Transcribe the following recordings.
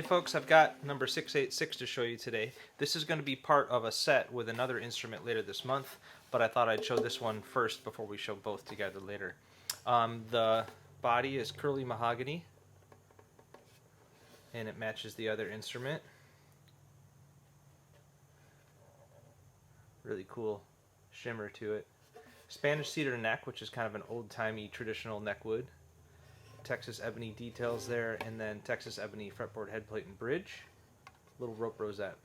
Hey folks, I've got number 686 to show you today. This is going to be part of a set with another instrument later this month, but I thought I'd show this one first before we show both together later. The body is curly mahogany, and it matches the other instrument. Really cool shimmer to it. Spanish cedar neck, which is kind of an old-timey traditional neck wood. Texas ebony details there, and then Texas ebony fretboard headplate and bridge. Little rope rosette.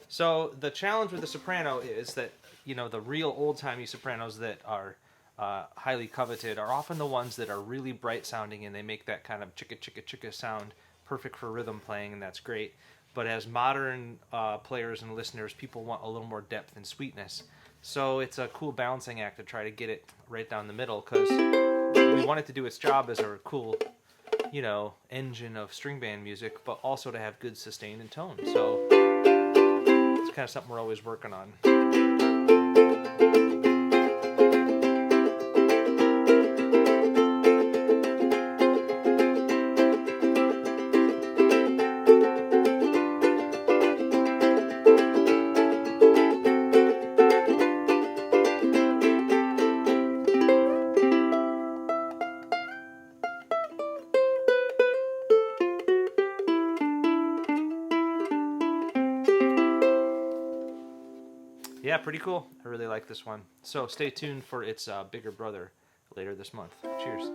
So the challenge with the soprano is that, you know, the real old-timey sopranos that are highly coveted are often the ones that are really bright sounding, and they make that kind of chicka chicka chicka sound, perfect for rhythm playing, and that's great. But as modern players and listeners, people want a little more depth and sweetness. So it's a cool balancing act to try to get it right down the middle, because we want it to do its job as a cool, you know, engine of string band music, but also to have good sustain and tone. So it's kind of something we're always working on. Yeah, pretty cool. I really like this one. So stay tuned for its bigger brother later this month. Cheers.